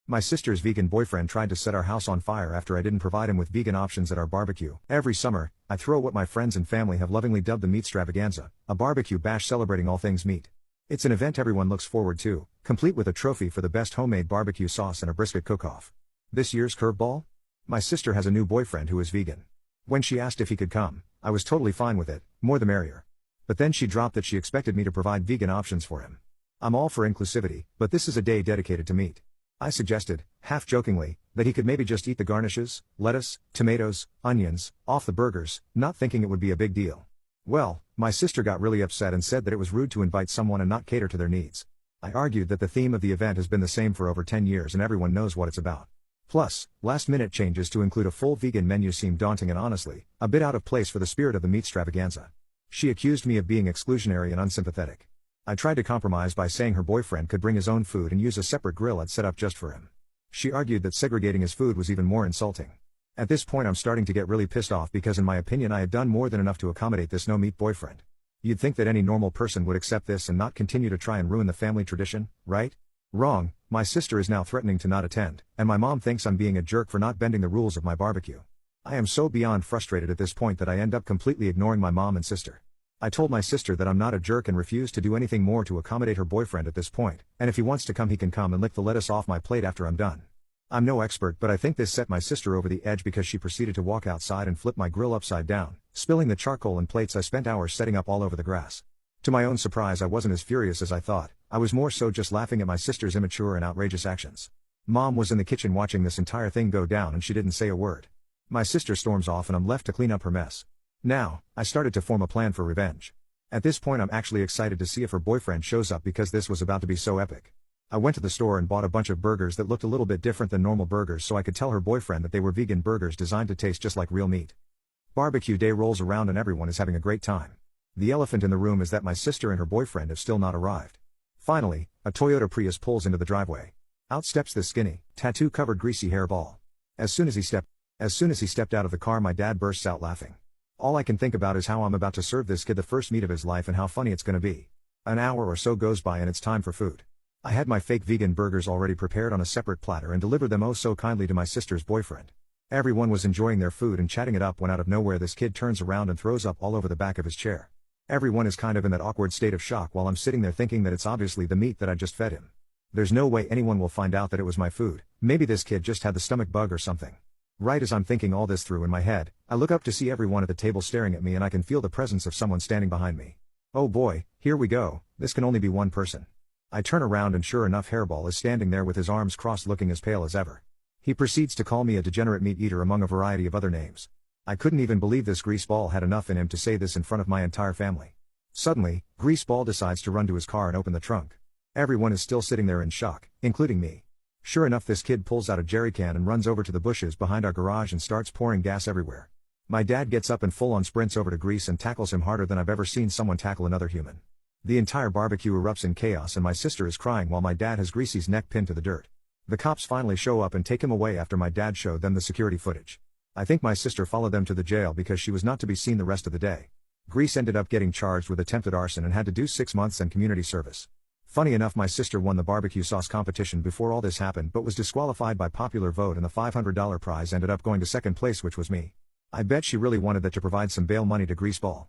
My sister's vegan boyfriend tried to set our house on fire after I didn't provide him with vegan options at our barbecue. Every summer, I throw what my friends and family have lovingly dubbed the Meatstravaganza, a barbecue bash celebrating all things meat. It's an event everyone looks forward to, complete with a trophy for the best homemade barbecue sauce and a brisket cook-off. This year's curveball? My sister has a new boyfriend who is vegan. When she asked if he could come, I was totally fine with it, more the merrier. But then she dropped that she expected me to provide vegan options for him. I'm all for inclusivity, but this is a day dedicated to meat. I suggested, half-jokingly, that he could maybe just eat the garnishes, lettuce, tomatoes, onions, off the burgers, not thinking it would be a big deal. Well, my sister got really upset and said that it was rude to invite someone and not cater to their needs. I argued that the theme of the event has been the same for over 10 years and everyone knows what it's about. Plus, last-minute changes to include a full vegan menu seemed daunting and honestly, a bit out of place for the spirit of the Meatstravaganza. She accused me of being exclusionary and unsympathetic. I tried to compromise by saying her boyfriend could bring his own food and use a separate grill I'd set up just for him. She argued that segregating his food was even more insulting. At this point I'm starting to get really pissed off because in my opinion I had done more than enough to accommodate this no-meat boyfriend. You'd think that any normal person would accept this and not continue to try and ruin the family tradition, right? Wrong, my sister is now threatening to not attend, and my mom thinks I'm being a jerk for not bending the rules of my barbecue. I am so beyond frustrated at this point that I end up completely ignoring my mom and sister. I told my sister that I'm not a jerk and refuse to do anything more to accommodate her boyfriend at this point, and if he wants to come he can come and lick the lettuce off my plate after I'm done. I'm no expert but I think this set my sister over the edge because she proceeded to walk outside and flip my grill upside down, spilling the charcoal and plates I spent hours setting up all over the grass. To my own surprise I wasn't as furious as I thought, I was more so just laughing at my sister's immature and outrageous actions. Mom was in the kitchen watching this entire thing go down and she didn't say a word. My sister storms off and I'm left to clean up her mess. Now, I started to form a plan for revenge. At this point I'm actually excited to see if her boyfriend shows up because this was about to be so epic. I went to the store and bought a bunch of burgers that looked a little bit different than normal burgers so I could tell her boyfriend that they were vegan burgers designed to taste just like real meat. Barbecue day rolls around and everyone is having a great time. The elephant in the room is that my sister and her boyfriend have still not arrived. Finally, a Toyota Prius pulls into the driveway. Out steps this skinny, tattoo-covered greasy hairball. As soon as he stepped out of the car my dad bursts out laughing. All I can think about is how I'm about to serve this kid the first meat of his life and how funny it's gonna be. An hour or so goes by and it's time for food. I had my fake vegan burgers already prepared on a separate platter and delivered them oh so kindly to my sister's boyfriend. Everyone was enjoying their food and chatting it up when out of nowhere this kid turns around and throws up all over the back of his chair. Everyone is kind of in that awkward state of shock while I'm sitting there thinking that it's obviously the meat that I just fed him. There's no way anyone will find out that it was my food, maybe this kid just had the stomach bug or something. Right as I'm thinking all this through in my head, I look up to see everyone at the table staring at me and I can feel the presence of someone standing behind me. Oh boy, here we go, this can only be one person. I turn around and sure enough Hairball is standing there with his arms crossed looking as pale as ever. He proceeds to call me a degenerate meat eater among a variety of other names. I couldn't even believe this greaseball had enough in him to say this in front of my entire family. Suddenly, Greaseball decides to run to his car and open the trunk. Everyone is still sitting there in shock, including me. Sure enough this kid pulls out a jerry can and runs over to the bushes behind our garage and starts pouring gas everywhere. My dad gets up and full-on sprints over to Grease and tackles him harder than I've ever seen someone tackle another human. The entire barbecue erupts in chaos and my sister is crying while my dad has Greasy's neck pinned to the dirt. The cops finally show up and take him away after my dad showed them the security footage. I think my sister followed them to the jail because she was not to be seen the rest of the day. Grease ended up getting charged with attempted arson and had to do 6 months and community service. Funny enough my sister won the barbecue sauce competition before all this happened but was disqualified by popular vote and the $500 prize ended up going to second place which was me. I bet she really wanted that to provide some bail money to Greaseball.